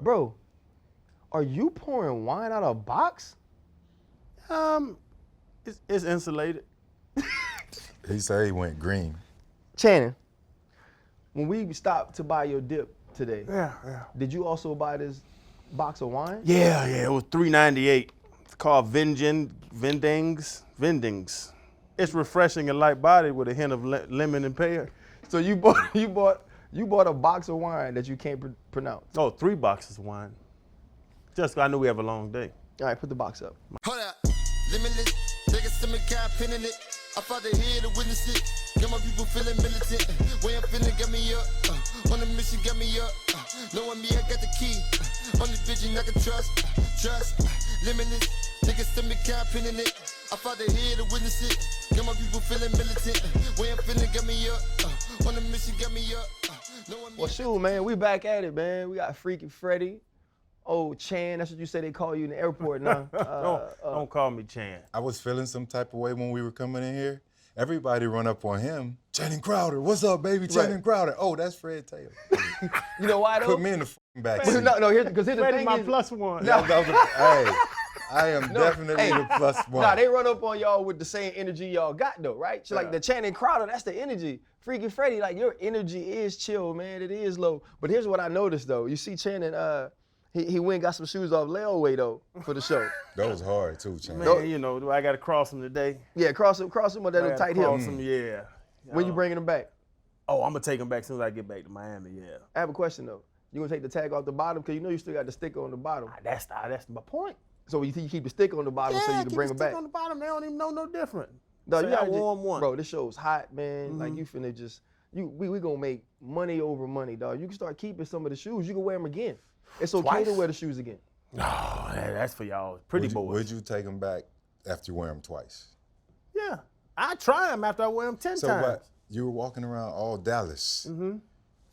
Bro, are you pouring wine out of a box? It's insulated. He said he went green. Channing, when we stopped to buy your dip today, Yeah. did you also buy this box of wine? Yeah, it was $3.98. It's called Vendings. It's refreshing and light bodied with a hint of lemon and pear. So you bought a box of wine that you can't pronounce. Oh, 3 boxes of wine. Just 'cause I knew we have a long day. All right, put the box up. Hold up, limitless. Take a stomach, got a pin in it. I fought the head to witness it. Got my people feeling militant. Way I'm feeling got me up. On the mission got me up. Knowing me, I got the key. On this vision I can trust. Limitless. Take a stomach, got a pin in it. I fought the head to witness it. Got my people feeling militant. Way I'm feeling got me up. On the mission got me up. Well, shoot, man, we back at it, man. We got Freaky Freddy. Oh, Chan, that's what you say they call you in the airport now. Don't call me Chan. I was feeling some type of way when we were coming in here. Everybody run up on him. Channing Crowder, what's up, baby? Channing Crowder. Oh, that's Fred Taylor. You know why, though? Put me in the back seat. No, because here's the Freddie thing my is, +1. Hey, I am definitely the +1. Nah, they run up on y'all with the same energy y'all got, though, right? So, like, the Channing Crowder, that's the energy. Freaky Freddy, like, your energy is chill, man. It is low. But here's what I noticed, though. You see Channing, he went and got some shoes off layaway, though, for the show. That was hard, too, Channing. Man, you know, I got to cross him today. Yeah, cross him with that little tight heel. Cross him, yeah. When you bringing him back? Oh, I'm going to take him back as soon as I get back to Miami, yeah. I have a question, though. You gonna take the tag off the bottom? Because you know you still got the sticker on the bottom. That's my point. So you keep the sticker on the bottom so you can bring them back? Yeah, on the bottom. They don't even know no different. No, Say you I gotta warm one. Bro, this show's hot, man. Like, you finna just, we gonna make money over money, dog. You can start keeping some of the shoes. You can wear them again. It's okay Twice? to wear the shoes again. No, that's for y'all pretty boys. Would you take them back after you wear them twice? Yeah. I try them after I wear them 10 So times. what? You were walking around all Dallas.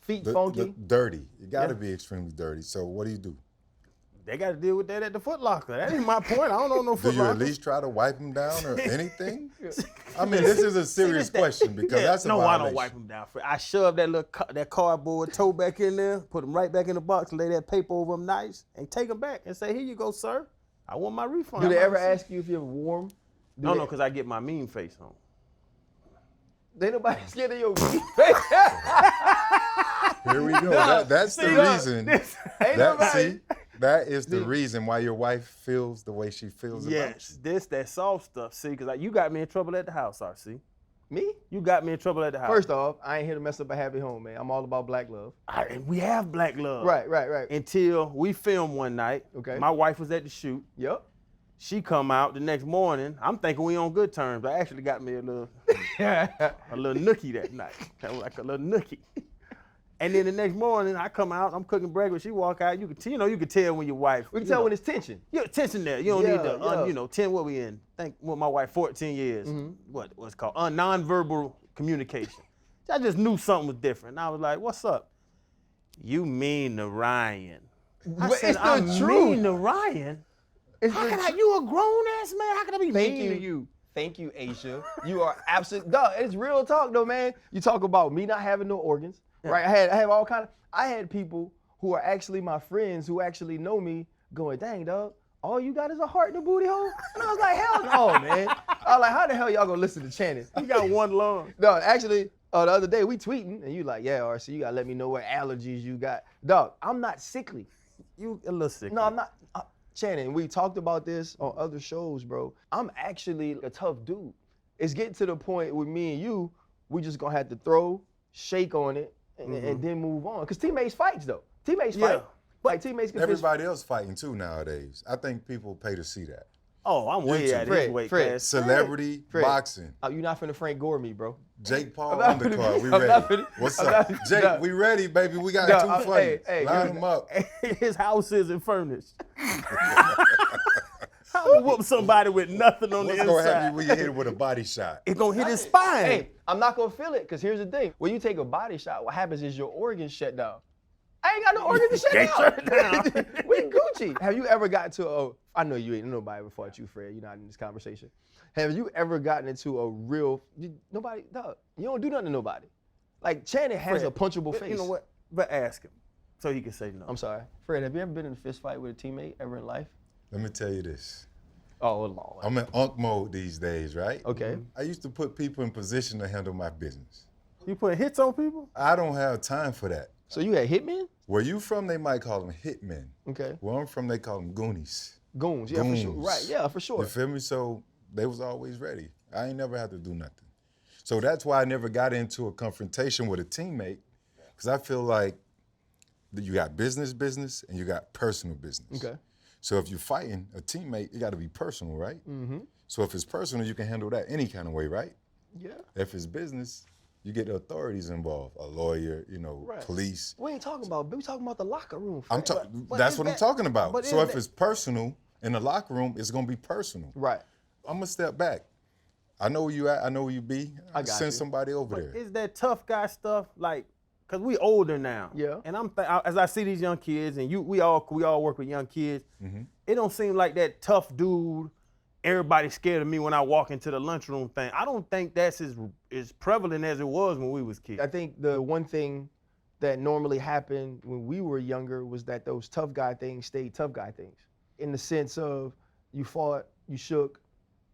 Feet funky. Dirty. You gotta be extremely dirty. So what do? They got to deal with that at the Foot Locker. That ain't my point. I don't know no Do Foot you Locker. at least try to wipe them down or anything? I mean, this is a serious question because that's a no, violation. I don't wipe them down. I shove that cardboard toe back in there, put them right back in the box, lay that paper over them nice, and take them back and say, here you go, sir. I want my refund. Do they ever ask you if you're warm? No, because I get my mean face on. Ain't nobody scared of your face. Here we go. That's the reason. nobody. That is the reason why your wife feels the way she feels about you. Yes, that soft stuff. See, because you got me in trouble at the house, RC. Me? You got me in trouble at the house. First off, I ain't here to mess up a happy home, man. I'm all about black love. We have black love. Right. Until we filmed one night. Okay. My wife was at the shoot. Yep. She come out the next morning. I'm thinking we on good terms. I actually got me a little nookie that night. That was like a little nookie. And then the next morning, I come out, I'm cooking breakfast. She walk out. You can tell when your wife. We can tell when it's tension. Yeah, tension there. You don't need to, yeah. 10. What we in? Think with my wife, 14 years. What's called nonverbal communication. I just knew something was different. And I was like, "What's up? You mean to Ryan?" I said, "I'm mean to Ryan." You a grown ass man? How can I be mean to you? Thank you, Aisha. You are absolute. Dog, it's real talk though, man. You talk about me not having no organs, right? I have all kind of. I had people who are actually my friends who actually know me going, dang, dog, all you got is a heart in the booty hole? And I was like, hell no, man. I was like, how the hell y'all gonna listen to Channing? You got one lung. No, actually, the other day we tweeting and you like, yeah, RC, you gotta let me know what allergies you got. Dog, I'm not sickly. You a little sick. No, I'm not. Channing, we talked about this on other shows, bro. I'm actually a tough dude. It's getting to the point with me and you, we just gonna have to throw, shake on it, and then move on. Because teammates fights, though. Teammates fight. Like, teammates can Everybody else fighting too nowadays. I think people pay to see that. Oh, I'm way out of his weight class. Celebrity boxing. You're not finna Frank Gore me, bro. Jake Paul undercard. We ready. What's up? Jake, we ready, baby. We got two fights. Line them up. His house isn't furnished. How to whoop somebody with nothing on the inside? What's gonna happen when you hit it with a body shot? It's gonna hit his spine. Hey, I'm not gonna feel it, because here's the thing. When you take a body shot, what happens is your organs shut down. I ain't got no organs to shut down. We Gucci. Have you ever gotten to I know you ain't nobody ever fought you, Fred. You're not in this conversation. Have you ever gotten into a real, nobody, dog, you don't do nothing to nobody. Like, Channing has Fred, a punchable face. You know what? But ask him. so he could say no. I'm sorry. Fred, have you ever been in a fist fight with a teammate ever in life? Let me tell you this. Oh, Lord. I'm in Unc Mode these days, right? Okay. I used to put people in position to handle my business. You putting hits on people? I don't have time for that. So you had hitmen? Where you from, they might call them hitmen. Okay. Where I'm from, they call them goonies. Goons, yeah, for sure. Goons. Right, yeah, for sure. You feel me? So they was always ready. I ain't never had to do nothing. So that's why I never got into a confrontation with a teammate, because I feel like that you got business, and you got personal business. Okay. So if you're fighting a teammate, it got to be personal, right? Mm-hmm. So if it's personal, you can handle that any kind of way, right? Yeah. If it's business, you get the authorities involved, a lawyer, Right. police. We ain't talking about, we talking about the locker room. I'm Fred. that's what I'm talking about. but So is if that- it's personal in the locker room, it's gonna be personal. Right. I'm gonna step back. I know where you at. I know where you be. I got Send you. somebody over But there. is that tough guy stuff like? Cause we older now. Yeah. And as I see these young kids, and we all work with young kids. Mm-hmm. It don't seem like that tough dude. Everybody's scared of me when I walk into the lunchroom thing. I don't think that's as prevalent as it was when we was kids. I think the one thing that normally happened when we were younger was that those tough guy things stayed tough guy things. In the sense of you fought, you shook,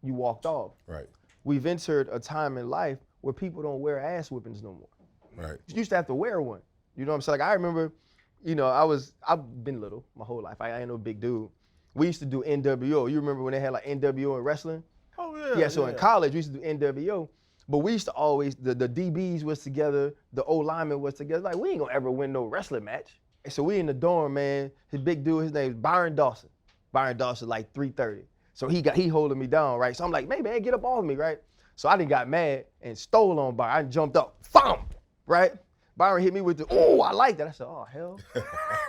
you walked off. Right. We've entered a time in life where people don't wear ass whippings no more. Right. You used to have to wear one. You know what I'm saying? Like I remember, I've been little my whole life. I ain't no big dude. We used to do NWO. You remember when they had like NWO in wrestling? Oh yeah. Yeah, so in college we used to do NWO, but we used to always, the DBs was together, the O lineman was together. Like we ain't gonna ever win no wrestling match. And so we in the dorm, man, his big dude, his name's Byron Dawson. Byron Dawson like 330. So he holding me down, right? So I'm like, man, get up off me, right? So I done got mad and stole on Byron. I jumped up, FOM, right? Byron hit me with the, oh, I like that. I said, oh, hell.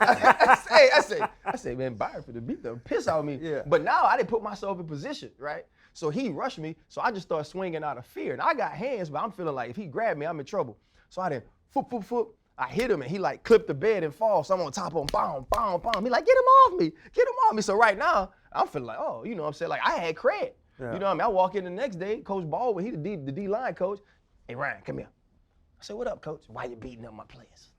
I say, man, Byron finna beat the piss out of me. Yeah. But now I didn't put myself in position, right? So he rushed me, so I just started swinging out of fear. And I got hands, but I'm feeling like if he grabbed me, I'm in trouble. So I didn't, foot. I hit him and he like clipped the bed and fall. So I'm on top of him, bam. He like, get him off me. So right now, I'm feeling like, oh, you know what I'm saying? Like I had cred. Yeah. You know what I mean? I walk in the next day, Coach Baldwin, he the D-line coach. Hey, Ryan, come here. I said, what up, coach? Why you beating up my players?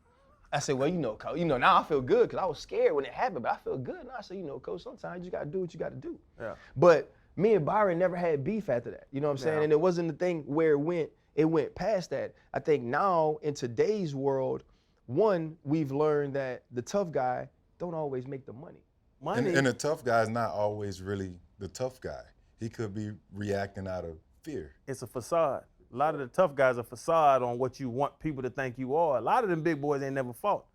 I said, well, you know, coach, now I feel good because I was scared when it happened, but I feel good now. I said, coach, sometimes you just got to do what you got to do. Yeah. But me and Byron never had beef after that. You know what I'm saying? Yeah. And it wasn't the thing where it went past that. I think now in today's world, one, we've learned that the tough guy don't always make the money. And the tough guy is not always really the tough guy. He could be reacting out of fear. It's a facade. A lot of the tough guys are facade on what you want people to think you are. A lot of them big boys ain't never fought.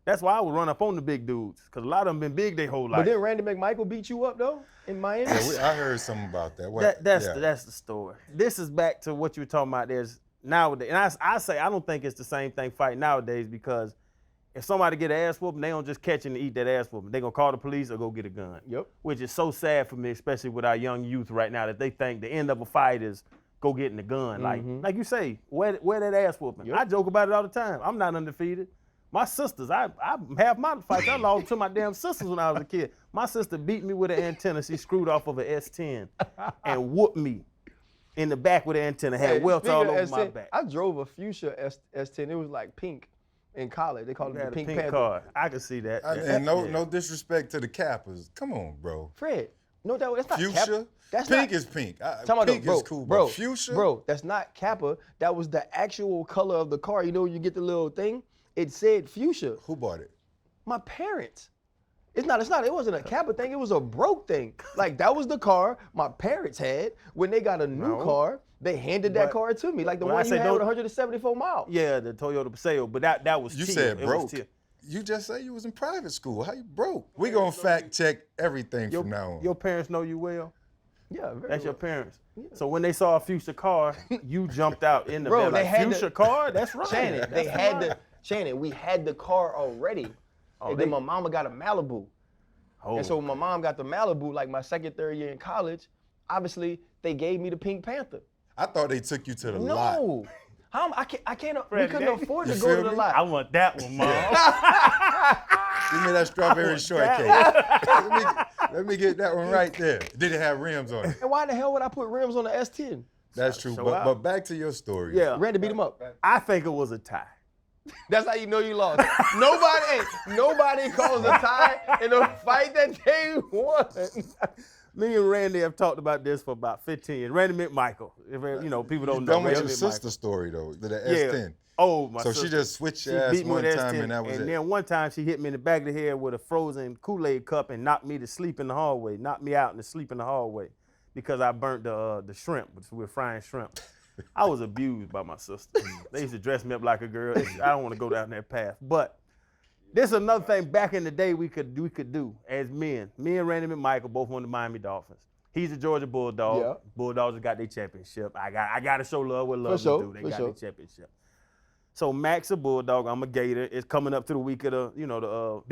That's why I would run up on the big dudes, because a lot of them been big their whole life. But then Randy McMichael beat you up though in Miami. Yeah, I heard something about that. That's the story. This is back to what you were talking about. There's nowadays, and I say I don't think it's the same thing fighting nowadays, because if somebody get an ass whooping, they don't just catch and eat that ass whooping. They gonna call the police or go get a gun. Yep. Which is so sad for me, especially with our young youth right now, that they think the end of a fight is go getting the gun. Like you say, wear that ass whooping. Yep. I joke about it all the time. I'm not undefeated. My sisters, I half my fights I lost to my damn sisters when I was a kid. My sister beat me with an antenna. She screwed off of an S10 and whooped me in the back with the antenna. Had welts all over my back. I drove a fuchsia S10. It was like pink in college. They called it the Had a Pink pink Panther. card. I can see that. And no disrespect to the Kappas. Come on, bro. Fred, no, that's not Fuchsia? Kappa. That's Pink not, is pink. Pink Pink is cool, bro. but fuchsia? Bro, that's not Kappa. That was the actual color of the car. You know, you get the little thing. It said fuchsia. Who bought it? My parents. It wasn't a Kappa thing. It was a broke thing. Like that was the car my parents had. When they got a new car, they handed that car to me. Like the when I one you say had with 174 miles. Yeah, the Toyota Paseo, but that was You cheap. said It was broke. cheap. You just say you was in private school. How you broke? We gonna fact check everything from now on. Your parents know you well. Yeah, very That's your well. parents. So when they saw a fuchsia car, you jumped out in the Bro, bed they like, had fuchsia the- car? That's right. Shannon, we had the car already. And then my mama got a Malibu. And so when my mom got the Malibu, like my second, third year in college, obviously they gave me the Pink Panther. I thought they took you to the lot. No. I can't, we Fred, couldn't afford to you go feel to the me? lot. I want that one, Mom. Give me that strawberry shortcake. let me get that one right there. Did it have rims on it? And why the hell would I put rims on the S10? That's true. Show But, out. but back to your story. Yeah. Randy beat him up. I think it was a tie. That's how you know you lost. Nobody calls a tie in a fight that they won. Me and Randy have talked about this for about 15 years. Randy McMichael. If, people don't know. Done with Randy your McMichael. sister story though, the Yeah. S10. Oh, my So sister. she just switched She your ass beat me one with time S10, and that was it. then one time she hit me in the back of the head with a frozen Kool-Aid cup and knocked me to sleep in the hallway. Knocked me out and to sleep in the hallway because I burnt the shrimp. We were frying shrimp. I was abused by my sister. They used to dress me up like a girl. I don't want to go down that path. But this is another thing back in the day we could do as men. Me and Randy McMichael both won the Miami Dolphins. He's a Georgia Bulldog. Yeah. Bulldogs have got their championship. I got to show love what love For sure, do. They for got sure. their championship. So Mac's a Bulldog. I'm a Gator. It's coming up to the week of the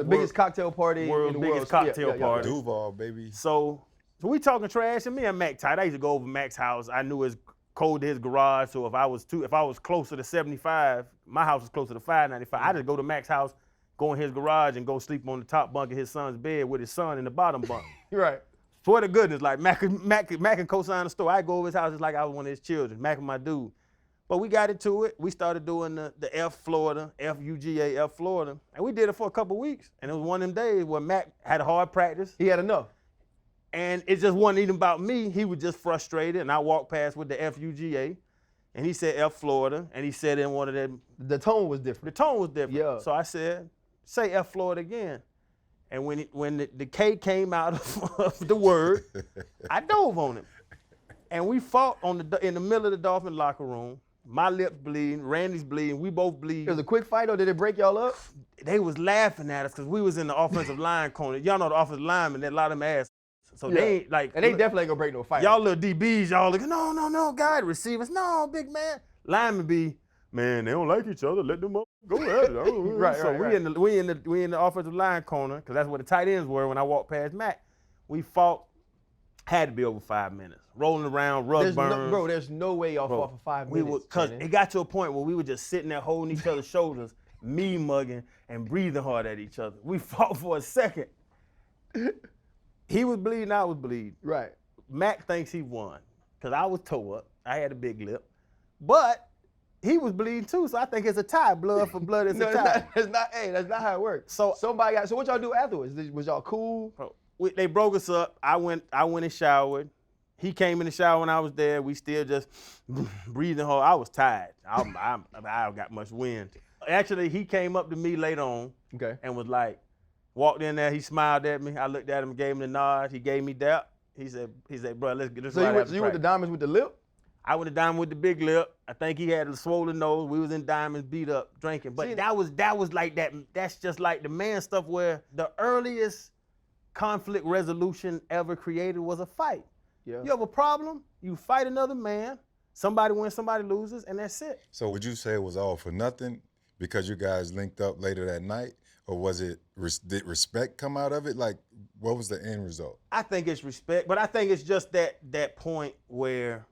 biggest cocktail party world's in the biggest world. cocktail party. Duval, baby. So we talking trash, and me and Mac tight. I used to go over Mac's house. I knew his code to his garage. So if I was closer to 75, my house was closer to 595. I just go to Mac's house, go in his garage, and go sleep on the top bunk of his son's bed with his son in the bottom bunk. Right. Swear to goodness, like Mac can co-sign the store. I go over his house just like I was one of his children. Mac and my dude. But we got into it. We started doing the F Florida, F-U-G-A, F Florida. And we did it for a couple weeks. And it was one of them days where Mac had a hard practice. He had enough. And it just wasn't even about me. He was just frustrated. And I walked past with the F-U-G-A. And he said F Florida. And he said in one of them, The tone was different. the tone was different. Yeah. So I said, say F Florida again. And when the K came out of the word, I dove on him. And we fought in the middle of the Dolphin locker room. My lips bleeding, Randy's bleeding, we both bleed. It was a quick fight, or did it break y'all up? They was laughing at us because we was in the offensive line corner. Y'all know the offensive linemen, a lot of them ass. So Yeah. they ain't like. And they definitely ain't gonna break no fight. Y'all little DBs, y'all like, no, guy, receivers, no, big man. Linemen be, man, they don't like each other, let them up, go ahead. Right, so right. we in the offensive line corner, because that's where the tight ends were when I walked past Mac. We fought, had to be over 5 minutes. Rolling around, rug burns. There's no way y'all fought for 5 minutes. Because Shannon. it got to a point where we were just sitting there holding each other's shoulders, me mugging and breathing hard at each other. We fought for a second. He was bleeding, I was bleeding. Right. Mac thinks he won because I was toe up. I had a big lip. But he was bleeding too, so I think it's a tie. Blood for blood is No, a tie. that's not how it works. So what y'all do afterwards? Was y'all cool? They broke us up. I went and showered. He came in the shower when I was there. We still just breathing hard. I was tired. I got much wind. Actually, he came up to me later on and was like, walked in there. He smiled at me. I looked at him, gave him the nod. He gave me that. He said, bro, let's get this right after you went to practice." Diamonds with the lip? I went to Diamond with the big lip. I think he had a swollen nose. We was in Diamonds, beat up, drinking. But that was like that. That's just like the man stuff where the earliest conflict resolution ever created was a fight. Yeah. You have a problem, you fight another man, somebody wins, somebody loses, and that's it. So would you say it was all for nothing because you guys linked up later that night? Or was it, did respect come out of it? Like, what was the end result? I think it's respect, but I think it's just that point where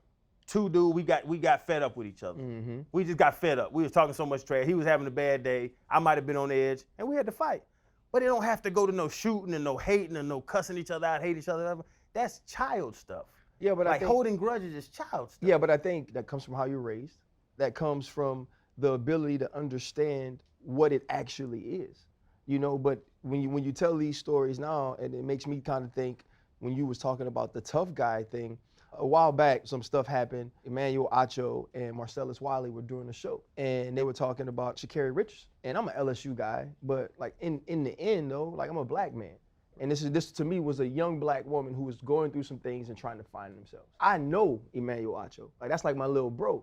two dudes, we got fed up with each other. Mm-hmm. We just got fed up. We was talking so much trash. He was having a bad day. I might have been on edge, and we had to fight. But it don't have to go to no shooting and no hating and no cussing each other out, hate each other. Whatever. That's child stuff. Yeah, but like I think, holding grudges is child stuff. Yeah, but I think that comes from how you're raised. That comes from the ability to understand what it actually is. You know, but when you tell these stories now, and it makes me kind of think when you was talking about the tough guy thing, a while back, some stuff happened. Emmanuel Acho and Marcellus Wiley were doing a show, and they were talking about Sha'Carri Richardson. And I'm an LSU guy, but like in the end though, like I'm a black man. And this to me was a young black woman who was going through some things and trying to find themselves. I know Emmanuel Acho, like that's like my little bro.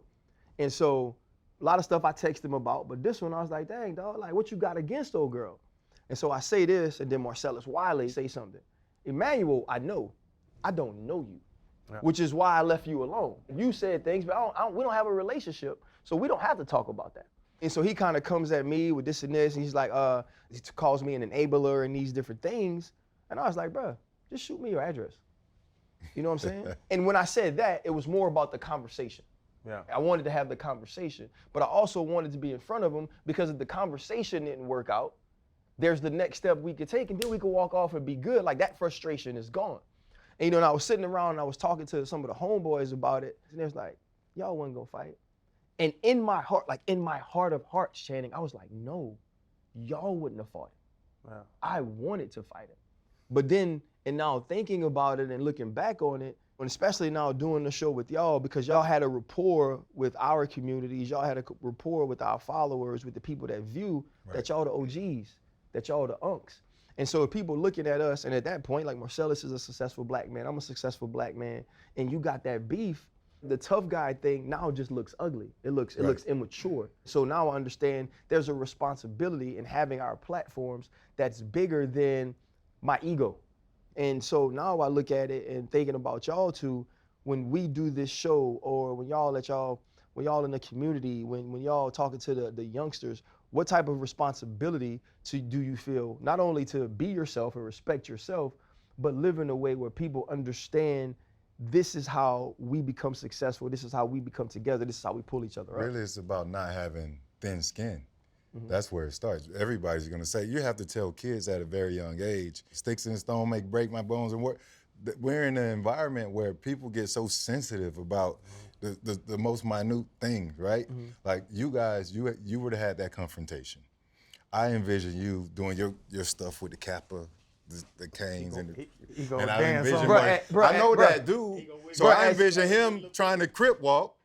And so a lot of stuff I text him about, but this one I was like, dang dog, like what you got against old girl? And so I say this, and then Marcellus Wiley say something. Emmanuel, I know, I don't know you. Yeah. Which is why I left you alone. You said things, but we don't have a relationship, so we don't have to talk about that. And so he kind of comes at me with this and this, and he's like, he calls me an enabler and these different things. And I was like, bruh, just shoot me your address. You know what I'm saying? And when I said that, it was more about the conversation. Yeah. I wanted to have the conversation, but I also wanted to be in front of him because if the conversation didn't work out, there's the next step we could take, and then we could walk off and be good. Like that frustration is gone. And you know, and I was sitting around and I was talking to some of the homeboys about it, and they was like, y'all wasn't gonna fight. And in my heart, like in my heart of hearts, Channing, I was like, no, y'all wouldn't have fought him. Wow. I wanted to fight him. But then, and now thinking about it and looking back on it, and especially now doing the show with y'all, because y'all had a rapport with our communities, y'all had a rapport with our followers, with the people that view that y'all the OGs, that y'all the unks. And so if people looking at us, and at that point, like Marcellus is a successful black man, I'm a successful black man, and you got that beef, the tough guy thing now just looks ugly. It looks immature. So now I understand there's a responsibility in having our platforms that's bigger than my ego. And so now I look at it and thinking about y'all two, when we do this show, or when y'all in the community, when y'all talking to the youngsters, what type of responsibility do you feel, not only to be yourself and respect yourself, but live in a way where people understand this is how we become successful, this is how we become together, this is how we pull each other up. Really, it's about not having thin skin. That's where it starts. Everybody's gonna say, you have to tell kids at a very young age, sticks and stone may break my bones, and we're in an environment where people get so sensitive about the most minute things, right? Like you guys, you would have had that confrontation. I envision you doing your stuff with the Kappa, the canes, and I envision I know that dude, so I envision him trying to crip walk.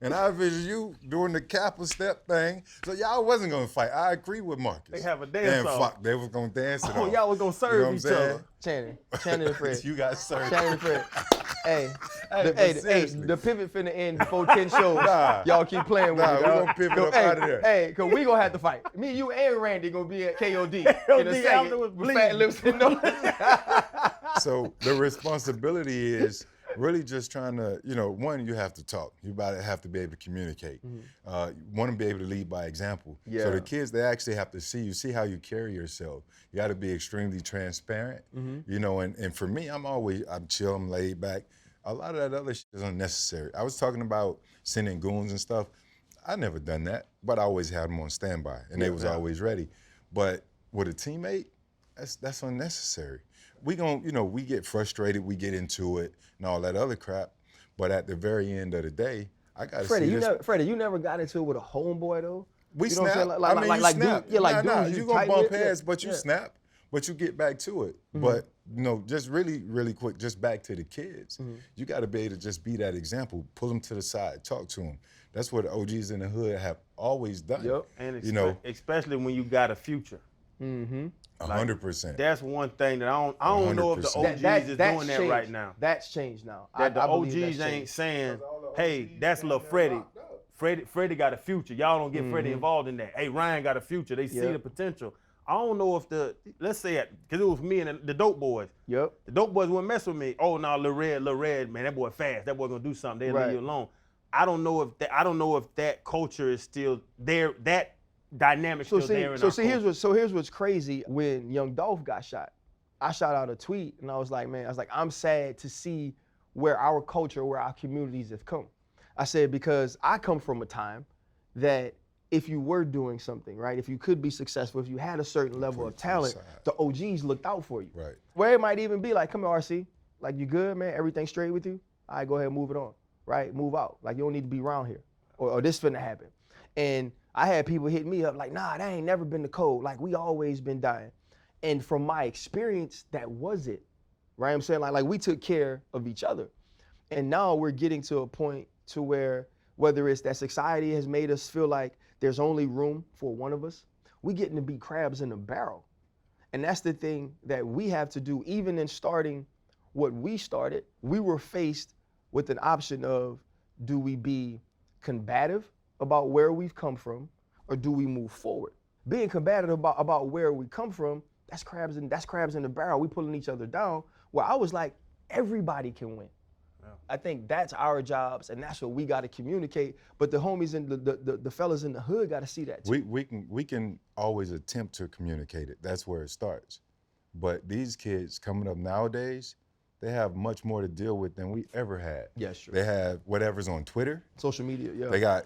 And I envision you doing the Kappa step thing. So y'all wasn't gonna fight. I agree with Marcus. They have a dance off. Fuck, they was gonna dance it Oh, off. y'all was gonna serve each other. Channing and Fred. You got served. Channing and Fred. Hey, seriously. the pivot finna end before 10 shows. Nah. Y'all keep playing with Nah, me. we gonna pivot up out of there. Hey, cause we gonna have to fight. Me, you, and Randy gonna be at KOD in a KOD second afterwards, with fat lips and nose. So the responsibility is really just trying to, one, you have to talk. You have to be able to communicate. You want to be able to lead by example. Yeah. So the kids, they actually have to see how you carry yourself. You got to be extremely transparent, and for me, I'm chill, I'm laid back. A lot of that other shit is unnecessary. I was talking about sending goons and stuff. I never done that, but I always had them on standby, and they was always ready. But with a teammate, that's unnecessary. We get frustrated, we get into it, and all that other crap. But at the very end of the day, I gotta see this. Freddie, you never got into it with a homeboy though. We you know snap. What I'm saying? Like, snap. dudes you you gonna tight bump with, heads, but you snap. But you get back to it. But just really, really quick, just back to the kids. You got to be able to just be that example. Pull them to the side, talk to them. That's what the OGs in the hood have always done. Yep. And especially when you got a future. 100%. That's one thing that I don't know if the OGs is doing that right now. That's changed now. That the I believe OGs that's ain't changed. saying, hey, that's little Freddie. Freddie got a future. Y'all don't get Freddie involved in that. Hey, Ryan got a future. They see the potential. I don't know if let's say because it was me and the dope boys. Yep. The dope boys wouldn't mess with me. Oh, no, Lil Red, man, that boy fast. That boy gonna do something. They'll leave you alone. I don't know if that culture is still there. That dynamic still there. Here's what's crazy. When Young Dolph got shot, I shot out a tweet and I was like, I'm sad to see where our culture, where our communities have come. I said, because I come from a time that if you were doing something, right, if you could be successful, if you had a certain level of talent, the OGs looked out for you. Right. Where it might even be like, come here, RC, like, you good, man? Everything straight with you? All right, go ahead and move it on, right? Move out. Like, you don't need to be around here, or this finna happen. And I had people hit me up like, nah, that ain't never been the code. Like, we always been dying. And from my experience, that was it, right? I'm saying like we took care of each other. And now we're getting to a point to where, whether it's that society has made us feel like there's only room for one of us, we getting to be crabs in a barrel. And that's the thing that we have to do. Even in starting what we started, we were faced with an option of, do we be combative about where we've come from, or do we move forward? Being combative about where we come from, that's crabs in the barrel. We pulling each other down. Where I was like, everybody can win. I think that's our jobs, and that's what we got to communicate. But the homies and the fellas in the hood got to see that too. We can always attempt to communicate it. That's where it starts. But these kids coming up nowadays, they have much more to deal with than we ever had. Yeah, sure. They have whatever's on Twitter. Social media, yeah. They got,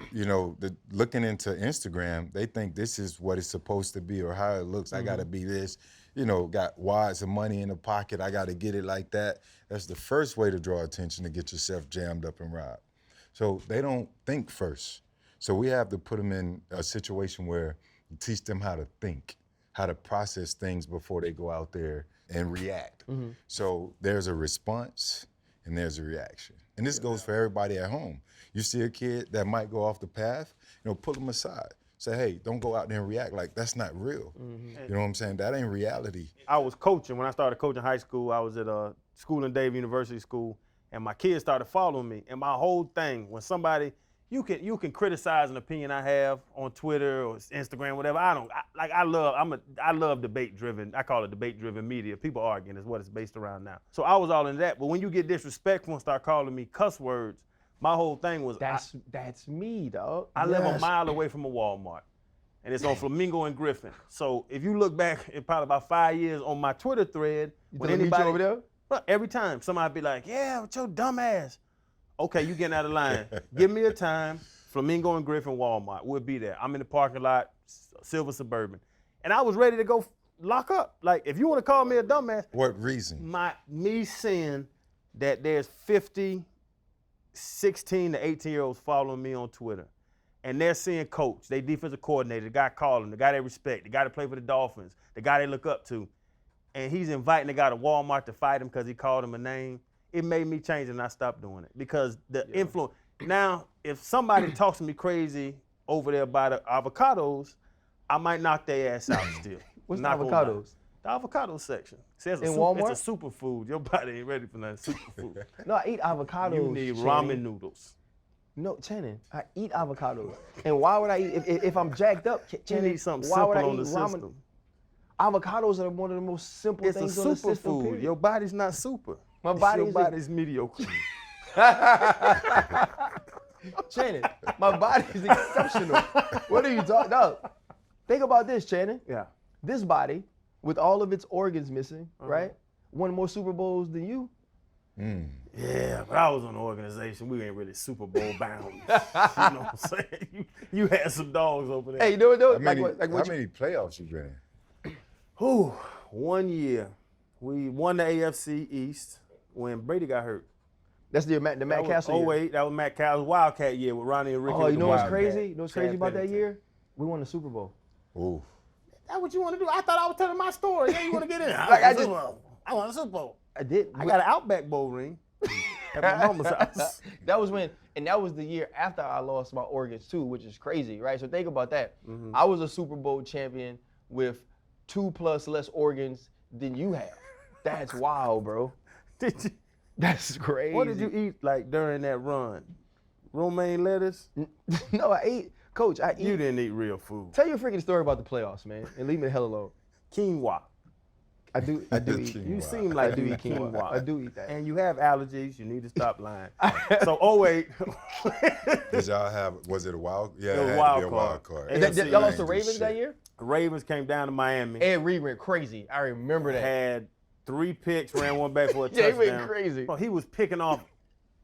looking into Instagram, they think this is what it's supposed to be or how it looks. I got to be this. Got wads of money in the pocket. I got to get it like that. That's the first way to draw attention, to get yourself jammed up and robbed. So they don't think first. So we have to put them in a situation where you teach them how to think, how to process things before they go out there and react. So there's a response and there's a reaction. And this goes for everybody at home. You see a kid that might go off the path, pull them aside. Say, hey, don't go out there and react like that's not real. You know what I'm saying? That ain't reality. I was coaching. When I started coaching high school, I was at a school in Dave University School, and my kids started following me. And my whole thing, when somebody, you can criticize an opinion I have on Twitter or Instagram, whatever. I love debate-driven. I call it debate-driven media. People arguing is what it's based around now. So I was all in that. But when you get disrespectful and start calling me cuss words, my whole thing was that's me, dog. I live a mile away from a Walmart, and it's on Flamingo and Griffin. So if you look back in probably about 5 years on my Twitter thread, when anybody over there, every time somebody be like, "Yeah, with your dumb ass." Okay, you getting out of line. Give me a time, Flamingo and Griffin, Walmart. We'll be there. I'm in the parking lot, Silver Suburban, and I was ready to go lock up. Like, if you want to call me a dumbass. What reason? Me seeing that there's 50. 16 to 18-year-olds following me on Twitter, and they're seeing coach, they defensive coordinator, the guy calling, the guy they respect, the guy that play for the Dolphins, the guy they look up to, and he's inviting the guy to Walmart to fight him because he called him a name. It made me change it, and I stopped doing it because the influence. Now, if somebody talks to me crazy over there by the avocados, I might knock their ass out still. What's the avocados? The avocado section. Says in Walmart? It's a superfood. Your body ain't ready for that superfood. No, I eat avocados. You need ramen noodles. No, Channing, I eat avocados. And why would I eat, if I'm jacked up, Channing, You need something why would simple I on eat the ramen? system. Avocados are one of the most simple It's a things on the system, superfood. period. Your body's not super. My body Your is body's mediocre. Channing, my body is exceptional. What are you talking about? Think about this, Channing. Yeah. This body, with all of its organs missing, right, won more Super Bowls than you. Yeah, but I was on the organization. We ain't really Super Bowl bound. You know what I'm saying? You had some dogs over there. Hey, you know what though? How many playoffs you been in? 1 year. We won the AFC East when Brady got hurt. That's the Matt Castle year. 08, that was Matt Castle's Wildcat year with Ronnie and Ricky. Oh, you know what's Wildcat. crazy? You know what's crazy Chad about that Pennington. year? We won the Super Bowl. Ooh. That's what you want to do? I thought I was telling my story. Yeah, you want to get in? I want a Super Bowl. I did. I got an Outback Bowl ring at my mama's house. That was when, and that was the year after I lost my organs too, which is crazy, right? So think about that. I was a Super Bowl champion with 2+ less organs than you have. That's wild, bro. That's crazy. What did you eat like during that run? Romaine lettuce? No, I ate. Coach, I eat. You didn't eat real food. Tell you a freaking story about the playoffs, man, and leave me the hell alone. Quinoa. I do eat. Quinoa. You seem like I do you eat eat quinoa. quinoa. I do eat that. And you have allergies. You need to stop lying. So 08. Did y'all have, was it a wild? Yeah, It was it had wild to be a card. wild card. And that- Y'all lost the Ain't do Ravens that shit. year? Ravens came down to Miami. Ed Reed went crazy. I remember that. Had 3 picks, ran one back for a Yeah, he touchdown. went crazy. Bro, he was picking off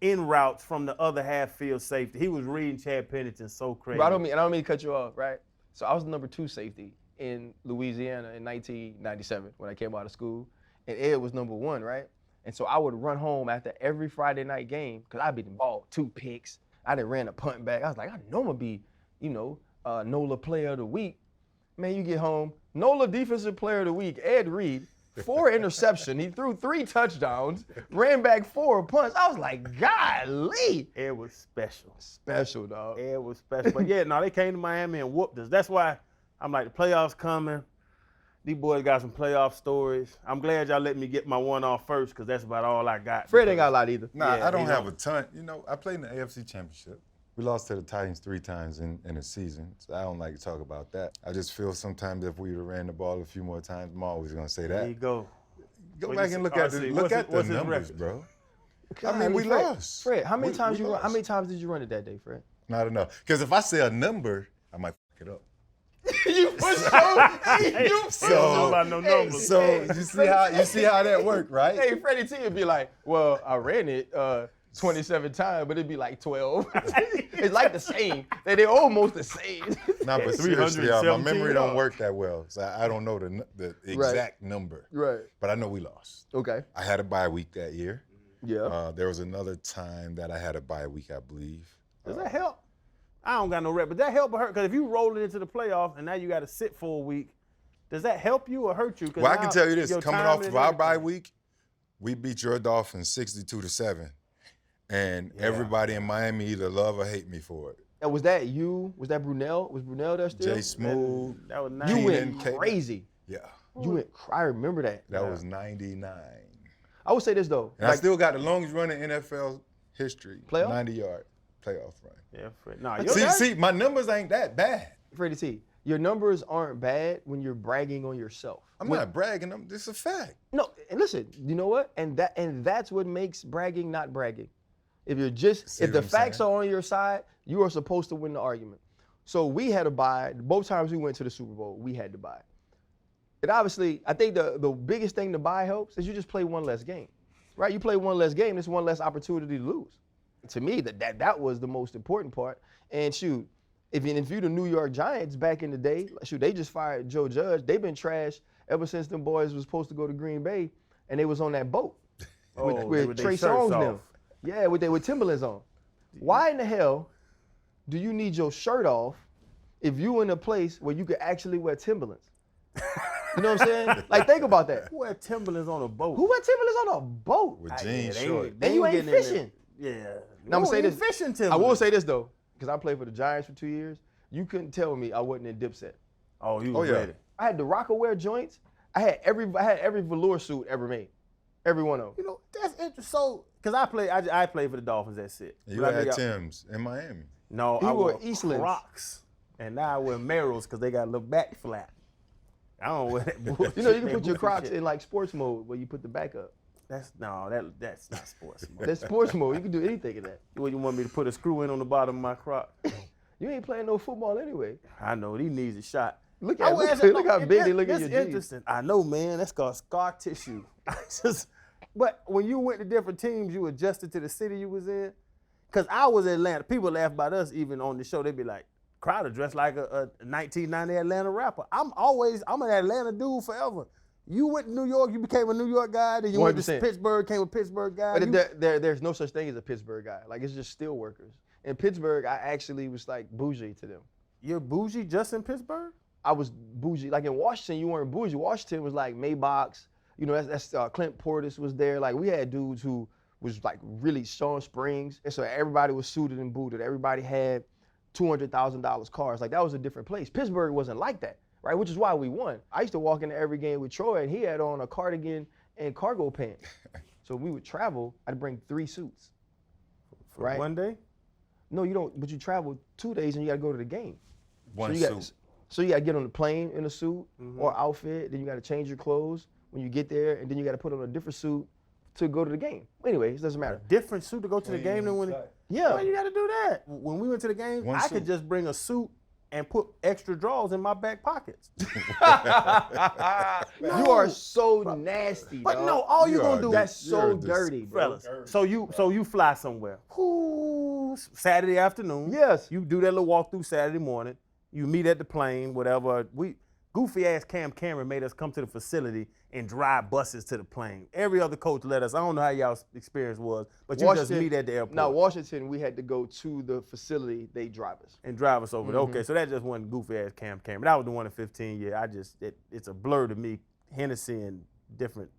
in routes from the other half field safety. He was reading Chad Pennington so crazy. But I don't mean to cut you off, right? So I was the number 2 safety in Louisiana in 1997 when I came out of school, and Ed was number 1, right? And so I would run home after every Friday night game because I'd be the ball 2 picks. I done ran a punt back. I was like, I know I'm gonna be, NOLA Player of the Week. Man, you get home, NOLA Defensive Player of the Week, Ed Reed. 4 interception. He threw 3 touchdowns, ran back 4 punts. I was like, golly. Ed was special. Special, dog. Ed was special. But yeah, no, they came to Miami and whooped us. That's why I'm like, the playoffs coming. These boys got some playoff stories. I'm glad y'all let me get my one off first because that's about all I got. Fred ain't got a lot either. Nah, Yeah, I don't he have don't. a ton. I played in the AFC Championship. We lost to the Titans 3 times in a season, so I don't like to talk about that. I just feel sometimes if we would have ran the ball a few more times, I'm always gonna say There that. you go. Go Well, back you and look see- at see, the what's numbers, his record? bro. God, I mean, we Fred, lost. Fred, how many We times lost. how many times did you run it that day, Fred? Not enough. Because if I say a number, I might fuck it up. You for sure. You for So- Don't about no numbers. So you see how that worked, right? Hey, Freddie T would be like, well, I ran it 27 times, but it'd be like 12. It's like the same. They're almost the same. Nah, but 317 seriously, my memory don't yards. work that well. So I don't know the exact number. Right. But I know we lost. Okay. I had a bye week that year. Yeah. There was another time that I had a bye week, I believe. Does that help? I don't got no rep, but that help or hurt? Because if you roll it into the playoff and now you got to sit for a week, does that help you or hurt you? Well, I can tell you this, your coming timing off of and our bye everything. week, we beat your Dolphins 62-7. And everybody in Miami either love or hate me for it. And was that you? Was that Brunel? Was Brunel there still? Jay Smooth. That was You Keenan, went Kate- crazy. Yeah, I remember that. that was 99. I would say this though. And I still got the longest run in NFL history. Playoff? 90-yard playoff run. Yeah, Fred. Nah, your See, my numbers ain't that bad. Freddie T, your numbers aren't bad when you're bragging on yourself. I'm not bragging. This is a fact. No, and listen, you know what? And that's what makes bragging not bragging. If you're just See if the what I'm facts saying? are on your side, you are supposed to win the argument. So we had a bye. Both times we went to the Super Bowl, we had to buy. And obviously, I think the biggest thing to buy helps is you just play one less game. Right? You play one less game, there's one less opportunity to lose. To me, that was the most important part. And shoot, if you're the New York Giants back in the day, shoot, they just fired Joe Judge. They've been trash ever since them boys was supposed to go to Green Bay and they was on that boat with with Trey they shirts Songz off. them. Yeah, with Timberlands on. Why in the hell do you need your shirt off if you in a place where you could actually wear Timberlands? You know what I'm saying? Like, think about that. Who had Timberlands on a boat? Who wear Timberlands on a boat? With Yeah, jeans they short. ain't- they And you ain't getting in there. fishing. Yeah. Now, I'm gonna say this. Fishing I Timberlands. will say this though, because I played for the Giants for 2 years. You couldn't tell me I wasn't in Dipset. Oh, you Oh, was yeah. ready. I had the Rockaware joints. I had every velour suit ever made. Every one of them. You know, that's interesting. So, because I played for the Dolphins, that's it. You But I had think Tim's in Miami. No, He I wore wore Eastlands. Crocs. And now I wear Merrells because they got a little back flap. I don't wear that bullshit. You know, you can that put your goofy Crocs shit. in like sports mode where you put the back up. That's not sports. mode. That's sports mode. You can do anything in that. What, you want me to put a screw in on the bottom of my Croc? You ain't playing no football anyway. I know, he needs a shot. Look I at was look, asking- look how no, big they look at that's your jeans. interesting. I know, man. That's called scar tissue. But when you went to different teams, you adjusted to the city you was in? Because I was in Atlanta. People laugh about us even on the show. They be like, Crowder dressed like a 1990 Atlanta rapper. I'm an Atlanta dude forever. You went to New York, you became a New York guy. Then you went to 100%. Pittsburgh, became a Pittsburgh guy. But You- there's no such thing as a Pittsburgh guy. Like, it's just steel workers. In Pittsburgh, I actually was like bougie to them. You're bougie just in Pittsburgh? I was bougie. Like in Washington, you weren't bougie. Washington was like Maybach's. You know, that's Clint Portis was there. Like, we had dudes who was like really Sean Springs. And so everybody was suited and booted. Everybody had $200,000 cars. Like, that was a different place. Pittsburgh wasn't like that, right? Which is why we won. I used to walk into every game with Troy, and he had on a cardigan and cargo pants. So when we would travel, I'd bring 3 suits. For Right. one day? No, you don't, but you travel 2 days and you gotta go to the game. One so you suit. So you gotta get on the plane in a suit or outfit, then you gotta change your clothes when you get there, and then you gotta put on a different suit to go to the game. Anyway, it doesn't matter. Different suit to go to the game than when Yeah. Why you gotta do that? When we went to the game, One I could suit. just bring a suit and put extra drawers in my back pockets. You are so nasty, But dog. no, all you You gonna are do, That's so You're dirty, bro. fellas. So you fly somewhere. Ooh, Saturday afternoon. Yes. You do that little walkthrough Saturday morning. You meet at the plane, whatever. Goofy ass Cam Cameron made us come to the facility and drive buses to the plane. Every other coach let us. I don't know how y'all's experience was, but you just meet at the airport. Now, Washington, we had to go to the facility. They drive us. And drive us over there. Okay, so that just wasn't goofy ass Cam Cameron. That was the one in 15 years. It's a blur to me. Hennessy and different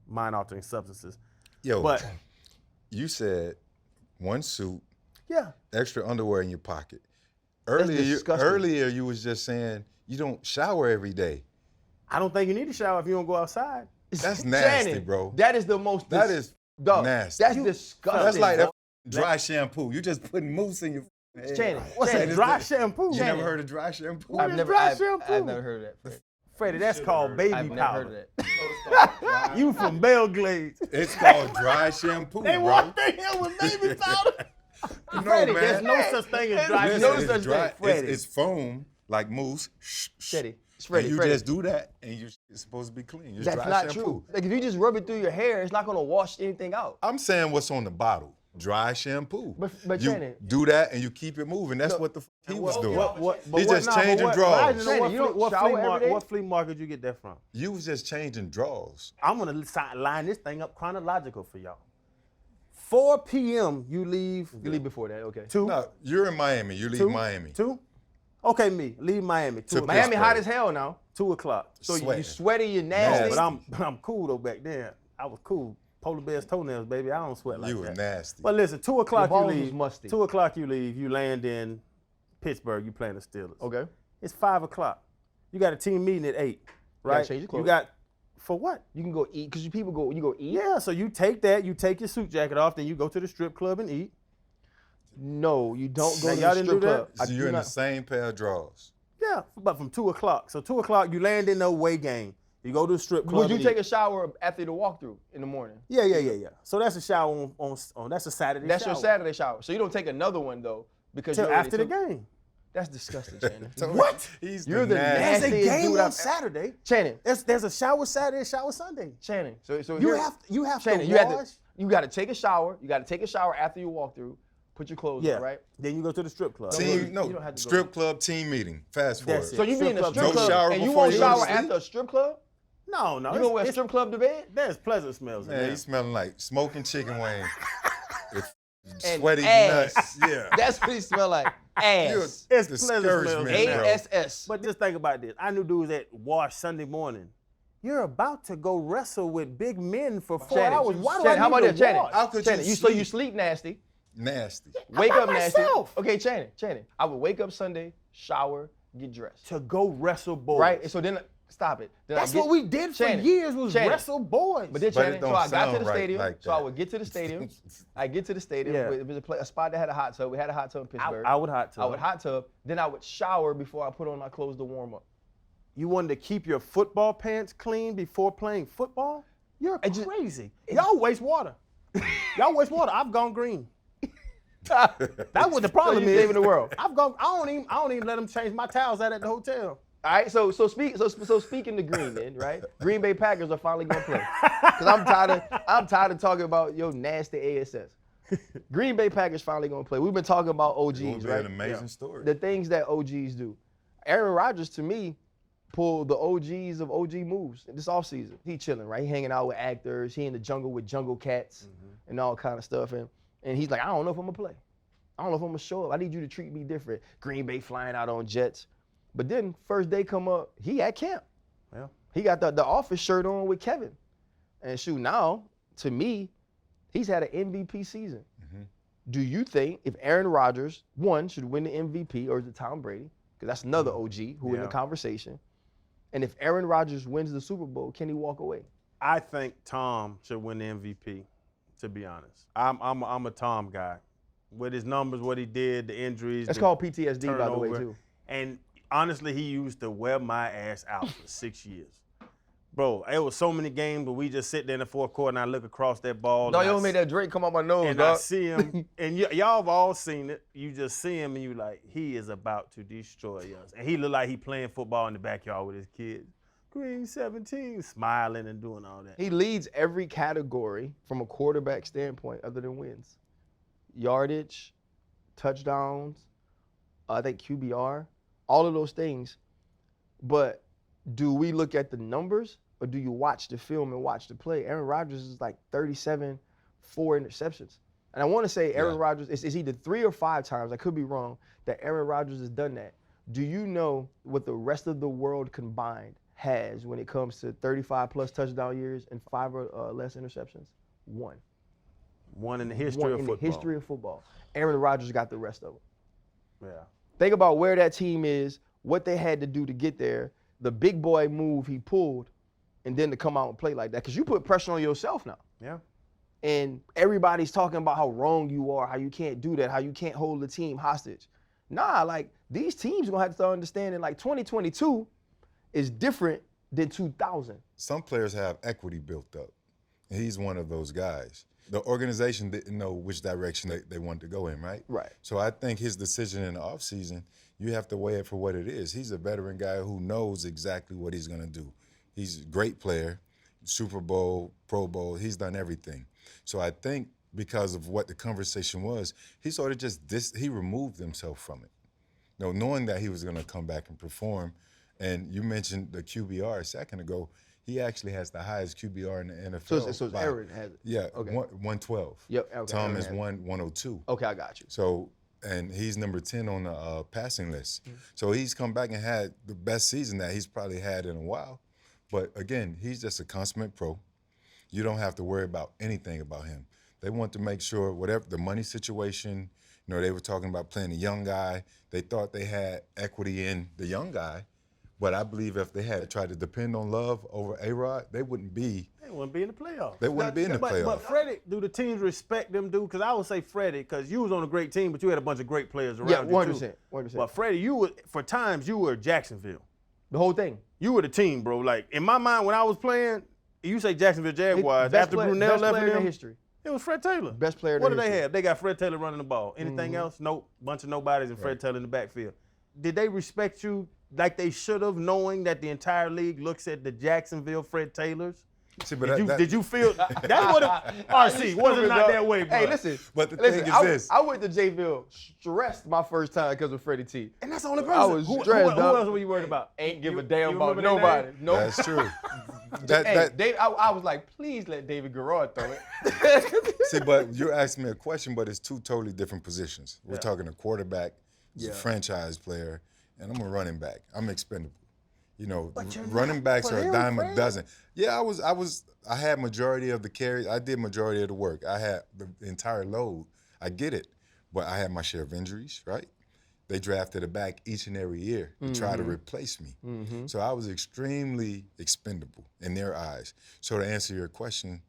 mind altering substances. Yo, But you said one suit, yeah, extra underwear in your pocket. disgusting. Earlier you was just saying you don't shower every day. I don't think you need to shower if you don't go outside. That's nasty, Shannon, bro. That is the most. That is dog, nasty. That's disgusting. That's like dog. that dry shampoo. You just putting mousse in your head. Shannon, What's Shannon, that, dry shampoo? You never heard of dry shampoo? I've never- dry shampoo? I've never heard of that. Freddie, that's called baby I've never powder. heard of that. You from Belglade. It's called dry shampoo, They bro. walked in here with baby powder. No, Freddie, man. there's no such thing as dry Listen, no shampoo. it's such dry. thing, Freddie. It's foam like mousse. Freddie, it's And Freddie. you Freddie. just do that, and it's supposed to be clean. It's That's dry not shampoo. true. Like, if you just rub it through your hair, it's not gonna wash anything out. I'm saying what's on the bottle. Dry shampoo. But you Shannon- do that and you keep it moving. That's what the he was doing. But He just nah, changing but drawers. I didn't know Shannon, you don't what shower flea every market? day? What flea market you get that from? You was just changing drawers. I'm gonna line this thing up chronological for y'all. 4 p.m. you leave. You leave before that, okay. 2. No, you're in Miami. You leave 2? Miami. 2? Okay, me. Leave Miami. 2 To o'clock. Miami hot Pittsburgh. as hell now. 2 o'clock. So you Sweating. sweaty, you Nasty. nasty. But I'm cool though back then. I was cool. Polar bear's toenails, baby. I don't sweat like You that. was nasty. But listen, 2 o'clock you balls was leave. musty. 2 o'clock you leave. You land in Pittsburgh. You playing the Steelers. Okay. It's 5 o'clock. You got a team meeting at 8, right? change your clothes. You got for what? You can go eat, because you go eat? Yeah. So you take that. You take your suit jacket off. Then you go to the strip club and eat. No, you don't go Now, to y'all the didn't strip do that? club. So I you're do in the not- same pair of drawers. Yeah, but from 2 o'clock. So 2 o'clock you land in the away game. You go to the strip club. Would you and take eat. a shower after the walkthrough in the morning? Yeah. So that's a shower on that's a Saturday. That's shower. your Saturday shower. So you don't take another one though, because Till you already after the took- game. That's disgusting, Shannon. What? He's You're the There's nasty- a Nastiest game dude on I've- Saturday. Channing, There's a shower Saturday, a shower Sunday. Channing. So You here- have Channing, to you wash. you got to take a shower. You got to take a shower after you walk through. Put your clothes Yeah. on, right? Then you go to the strip club. you Team, don't no, have to go. strip club team meeting. Fast forward. That's it. So you be in a Strip strip club. club No shower and you before won't you go to shower sleep? after a strip club? No, You gonna wear a strip club to bed? There's pleasant smells in Man, there. he's smelling like smoking chicken wing. With And sweaty ass. nuts. Yeah. That's what he smell like. You're Ass. It's the pleasant discouragement, smells in there. bro. ASS. But just think about this. I knew dudes that wash Sunday morning. You're about to go wrestle with big men for 4 Channing, hours. Why do Channing, I how need about to that, Channing? wash? How could Channing, you so you sleep? sleep nasty, Nasty. wake by up nasty. myself. Okay, Channing. I would wake up Sunday, shower, get dressed. To go wrestle boys. Right? And so then, stop it. Then That's what we did for Channing, years was Channing. wrestle boys. But then, But it Channing, so don't I got to sound the right stadium. like So I that. would get to the stadium. I get to the stadium. Yeah. It was a spot that had a hot tub. We had a hot tub in Pittsburgh. I would hot tub. I would hot tub. Then I would shower before I put on my clothes to warm up. You wanted to keep your football pants clean before playing football? You're crazy. Y'all waste water. Y'all waste water. I've gone green. That's what the problem you is. live in the world. I don't even let them change my towels out at the hotel. All right, so speaking to Green then, right? Green Bay Packers are finally gonna play. Cause I'm tired of talking about your nasty ASS. Green Bay Packers finally gonna play. We've been talking about It will OGs, be right? an amazing story. The things that OGs do. Aaron Rodgers, to me, pulled the OGs of OG moves this offseason. He chilling, right? He hanging out with actors. He in the jungle with jungle cats and all kind of stuff. And he's like, I don't know if I'm gonna play. I don't know if I'm gonna show up. I need you to treat me different. Green Bay flying out on jets. But then first day come up, he at camp. Yeah. He got the office shirt on with Kevin. And shoot, now, to me, he's had an MVP season. Do you think if Aaron Rodgers, one, should win the MVP, or is it Tom Brady? Because that's another OG who in the Yeah. conversation. And if Aaron Rodgers wins the Super Bowl, can he walk away? I think Tom should win the MVP, to be honest. I'm a Tom guy. With his numbers, what he did, the injuries. That's the called PTSD, by the way, turnover. too. And honestly, he used to wear my ass out for 6 years. Bro, it was so many games where we just sit there in the fourth quarter and I look across that ball. No, and you I don't make that drink come out my nose, and I dog. see him, and y'all have all seen it. You just see him, and you like, he is about to destroy us. And he look like he playing football in the backyard with his kids. Green 17, smiling and doing all that. He leads every category from a quarterback standpoint other than wins. Yardage, touchdowns, I think QBR, all of those things. But do we look at the numbers or do you watch the film and watch the play? Aaron Rodgers is like 37, 4 interceptions. And I want to say Aaron Rodgers, it's either 3 or 5 times, I could be wrong, that Aaron Rodgers has done that. Do you know what the rest of the world combined has when it comes to 35-plus touchdown years and 5 or less interceptions? One. One in the history One of in football. the history of football. Aaron Rodgers got the rest of them. Yeah. Think about where that team is, what they had to do to get there, the big boy move he pulled, and then to come out and play like that. Because you put pressure on yourself now. Yeah. And everybody's talking about how wrong you are, how you can't do that, how you can't hold the team hostage. Nah, like these teams are gonna have to start understanding like 2022 is different than 2000. Some players have equity built up. And he's one of those guys. The organization didn't know which direction they wanted to go in, right? Right. So I think his decision in the offseason, you have to weigh it for what it is. He's a veteran guy who knows exactly what he's going to do. He's a great player, Super Bowl, Pro Bowl, he's done everything. So I think because of what the conversation was, he sort of just he removed himself from it. You know, knowing that he was going to come back and perform. And you mentioned the QBR a second ago. he actually has the highest QBR in the NFL. So it's Aaron has it. Yeah, Okay. 112. Yep. Okay, Tom Aaron is has it. 102. Okay, I got you. So, and he's number 10 on the passing list. So he's come back and had the best season that he's probably had in a while. But again, he's just a consummate pro. You don't have to worry about anything about him. They want to make sure whatever the money situation, you know, they were talking about playing a young guy. They thought they had equity in the young guy. But I believe if they had tried to depend on Love over A-Rod, they wouldn't be They wouldn't be in the playoffs. They wouldn't be in the playoffs. But Freddie, do the teams respect them, dude? Because I would say Freddie, because you was on a great team, but you had a bunch of great players around Yeah, you 100%. too. 100%. But Freddie, you were Jacksonville. The whole thing. You were the team, bro. Like, in my mind, when I was playing, you say Jacksonville Jaguars, Best after player- Brunel best left player in in them, history. it was Fred Taylor. Best player in What do history. they have? They got Fred Taylor running the ball. Anything else? Nope. Bunch of nobodies and Fred Taylor in the backfield. Did they respect you like they should have, knowing that the entire league looks at the Jacksonville Fred Taylors? See, but Did you feel that's what RC wasn't not that way, bro? Hey, listen. But the listen, thing is this. I went to J-Ville stressed my first time because of Freddie T. And that's the only person. I was who stressed, who dog. else were you worried about? Ain't give You- a damn you about remember that nobody. name? Nope. That's true. Hey, I was like, please let David Garrard throw it. See, but you're asking me a question, but it's two totally different positions. We're talking a quarterback, who's a franchise player, and I'm a running back. I'm expendable. You know, running backs are a dime a dozen. Yeah, I had majority of the carries. I did majority of the work. I had the entire load. I get it. But I had my share of injuries, right? They drafted a back each and every year to try to replace me. So I was extremely expendable in their eyes. So to answer your question,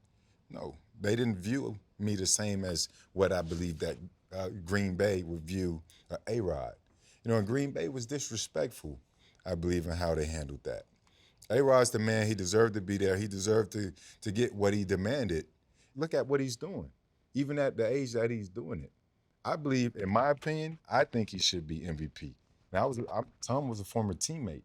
no, they didn't view me the same as what I believe that Green Bay would view A-Rod. You know, and Green Bay was disrespectful, I believe, in how they handled that. A-Rod's the man. He deserved to be there. He deserved to get what he demanded. Look at what he's doing, even at the age that he's doing it. I believe, in my opinion, I think he should be MVP. Now, Tom was a former teammate,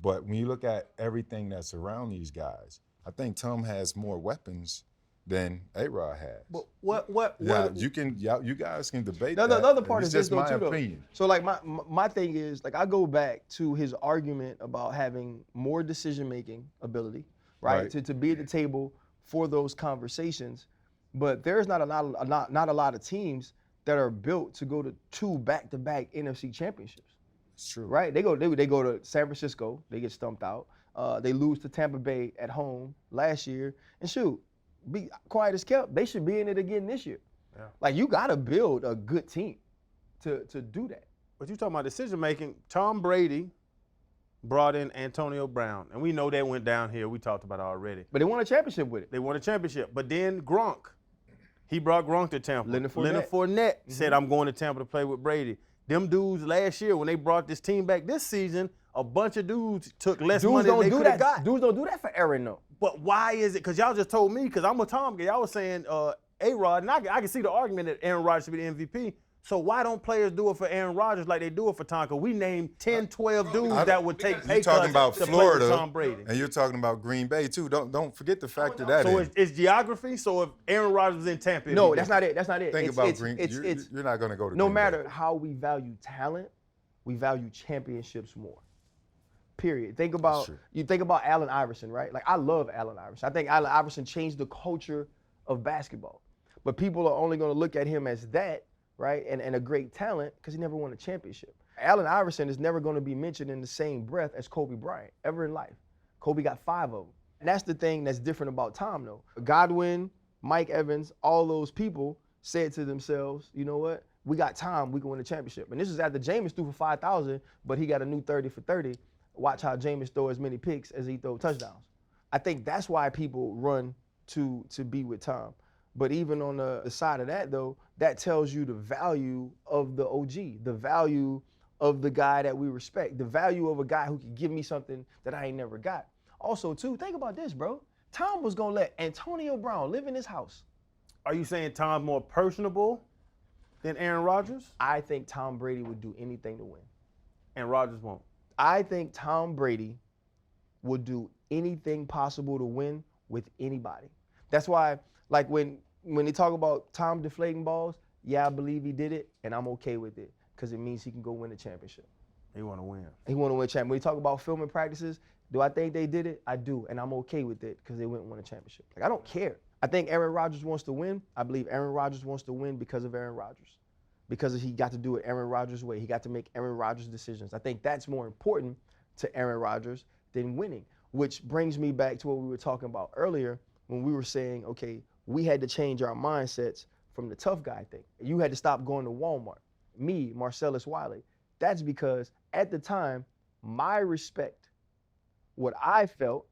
but when you look at everything that's around these guys, I think Tom has more weapons than A-Rod has. But what? Yeah, you guys can debate The that. other part it's is this just though, my too, though. opinion. So like my thing is, like, I go back to his argument about having more decision-making ability, right? To be at the table for those conversations. But there's not a lot of teams that are built to go to 2 back-to-back NFC championships. It's true. Right? They go to San Francisco, they get stumped out. They lose to Tampa Bay at home last year. And shoot, be quiet as kept, they should be in it again this year. Yeah. Like, you gotta build a good team to do that. But you talking about decision making? Tom Brady brought in Antonio Brown, and we know that went down here. We talked about it already. But they won a championship with it. They won a championship. But then Gronk, he brought Gronk to Tampa. Leonard Fournette said, I'm going to Tampa to play with Brady. Them dudes last year, when they brought this team back this season, a bunch of dudes took less money than they could have got. Dudes don't do that for Aaron, though. But why is it? Because y'all just told me, because I'm a Tom guy, y'all was saying A-Rod, and I can see the argument that Aaron Rodgers should be the MVP. So why don't players do it for Aaron Rodgers like they do it for Tom? Because we named 10, 12 dudes that would take pay You're talking about cuts to play with Florida, Tom Brady. and you're talking about Green Bay too. Don't forget the factor that So in. it's geography. So if Aaron Rodgers was in Tampa, No, that's not it. That's not it. Think It's- about it's- Green. it's- You're not going to go to no Green matter Bay. how we value talent, we value championships more. Period. Think about Allen Iverson, right? Like, I love Allen Iverson. I think Allen Iverson changed the culture of basketball. But people are only going to look at him as that, right? And a great talent because he never won a championship. Allen Iverson is never going to be mentioned in the same breath as Kobe Bryant ever in life. Kobe got 5 of them. And that's the thing that's different about Tom, though. Godwin, Mike Evans, all those people said to themselves, you know what? We got Tom, we can win the championship. And this is after Jameis threw for 5,000, but he got a new 30 for 30. Watch how Jameis throw as many picks as he throw touchdowns. I think that's why people run to be with Tom. But even on the side of that, though, that tells you the value of the OG, the value of the guy that we respect, the value of a guy who can give me something that I ain't never got. Also, too, think about this, bro. Tom was going to let Antonio Brown live in his house. Are you saying Tom's more personable than Aaron Rodgers? I think Tom Brady would do anything to win. And Rodgers won't. I think Tom Brady would do anything possible to win with anybody. That's why, like, when they talk about Tom deflating balls, yeah, I believe he did it, and I'm okay with it because it means he can go win a championship. He want to win. He want to win a championship. When you talk about filming practices, Do I think they did it? I do, and I'm okay with it because they went and won a championship. Like, I don't care. I think Aaron Rodgers wants to win. I believe Aaron Rodgers wants to win because of Aaron Rodgers. Because he got to do it Aaron Rodgers' way. He got to make Aaron Rodgers decisions. I think that's more important to Aaron Rodgers than winning, which brings me back to what we were talking about earlier when we were saying, okay, we had to change our mindsets from the tough guy thing. You had to stop going to Walmart. Me, Marcellus Wiley. That's because at the time, my respect, what I felt,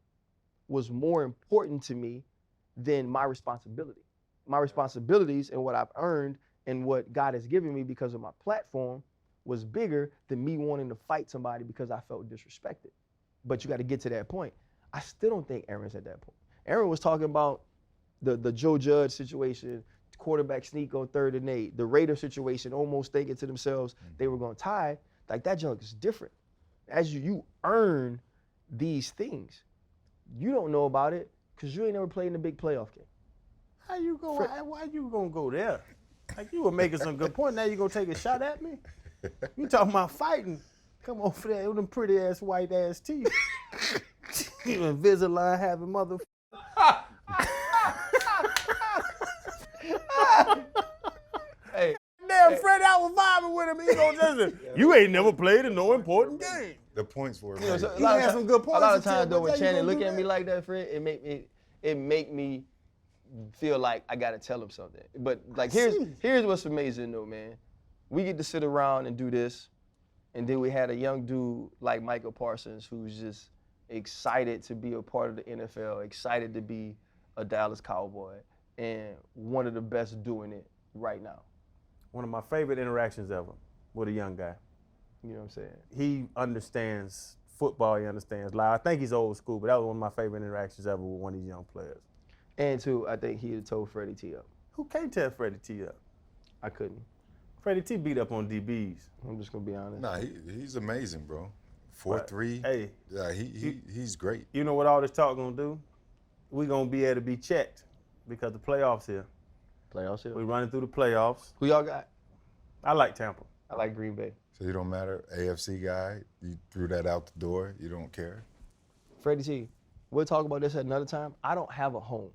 was more important to me than my responsibility. My responsibilities and what I've earned and what God has given me because of my platform was bigger than me wanting to fight somebody because I felt disrespected. But you got to get to that point. I still don't think Aaron's at that point. Aaron was talking about the Joe Judge situation, quarterback sneak on 3rd and 8, the Raider situation, almost thinking to themselves they were going to tie. Like, that junk is different. As you earn these things, you don't know about it because you ain't never played in a big playoff game. Why you gonna go there? Like, you were making some good point. Now you gonna take a shot at me? You talking about fighting? Come on for that with them pretty ass white ass teeth. You Invisalign having mother. Hey, Damn, Freddie, I was vibing with him. He gonna just, you ain't never played in no important game. The points were you know, made. so He had some good points a lot of to tell, times though, but when how you Shannon gonna look do at me that? like that, Fred, it make me feel like I gotta tell him something. But like, here's what's amazing though, man. We get to sit around and do this, and then we had a young dude like Michael Parsons who's just excited to be a part of the NFL, excited to be a Dallas Cowboy, and one of the best doing it right now. One of my favorite interactions ever with a young guy. You know what I'm saying? He understands football, he understands life. I think he's old school, but that was one of my favorite interactions ever with one of these young players. And too, I think he had told Freddie T up. Who can't tell Freddie T up? I couldn't. Freddie T beat up on DBs. I'm just gonna be honest. Nah, he's amazing, bro. 4'3". Hey. Yeah, he's great. You know what all this talk gonna do? We gonna be able to be checked because the playoffs here. Playoffs here. We running through the playoffs. Who y'all got? I like Tampa. I like Green Bay. So you don't matter, AFC guy, you threw that out the door, you don't care? Freddie T, we'll talk about this at another time. I don't have a home.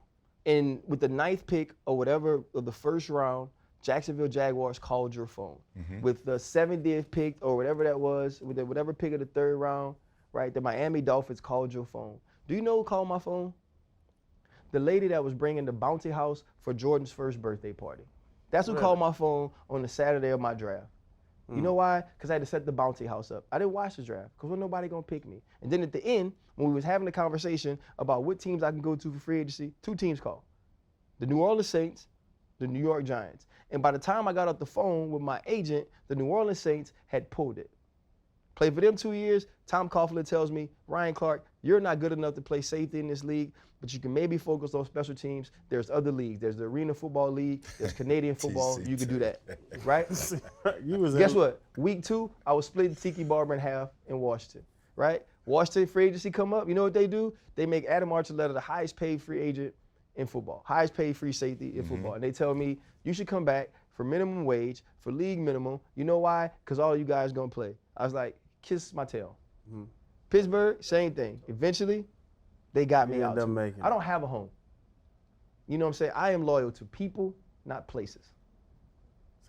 And with the 9th pick or whatever of the first round, Jacksonville Jaguars called your phone. With the 70th pick or whatever that was, with the whatever pick of the 3rd round, right, the Miami Dolphins called your phone. Do you know who called my phone? The lady that was bringing the bounty house for Jordan's first birthday party. That's who called my phone on the Saturday of my draft. You know why? Because I had to set the bounty house up. I didn't watch the draft because wasn't nobody gonna pick me. And then at the end, when we was having the conversation about what teams I can go to for free agency, 2 teams called. The New Orleans Saints, the New York Giants. And by the time I got off the phone with my agent, the New Orleans Saints had pulled it. Played for them 2 years. Tom Coughlin tells me, Ryan Clark, you're not good enough to play safety in this league, but you can maybe focus on special teams. There's other leagues. There's the Arena Football League. There's Canadian football. You can do that, right? Guess what? Week 2, I was splitting Tiki Barber in half in Washington, right? Washington free agency come up. You know what they do? They make Adam Archuleta the highest paid free agent in football, highest paid free safety in football. And they tell me, you should come back for minimum wage, for league minimum. You know why? Because all you guys going to play. I was like, kiss my tail. Pittsburgh, same thing. Eventually, they got me out too. I don't have a home. You know what I'm saying? I am loyal to people, not places.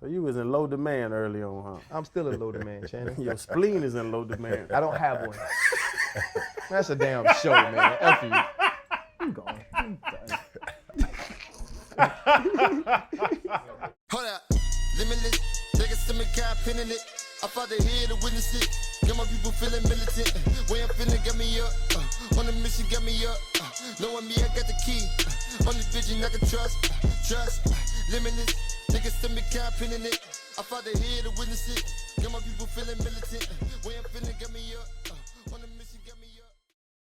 So you was in low demand early on, huh? I'm still in low demand, Shannon. Your spleen is in low demand. I don't have one. That's a damn show, man. F you. I'm gone. I'm done. Hold up, limitless, niggas to me, God pinning it. I fought the head to witness it. Got my people feeling militant. Way I'm feeling, got me up. On the mission, got me up. Knowing me, I got the key. Only vision I can trust. Trust, limitless, niggas to me, God pinning it. I fought the head to witness it. Got my people feeling militant.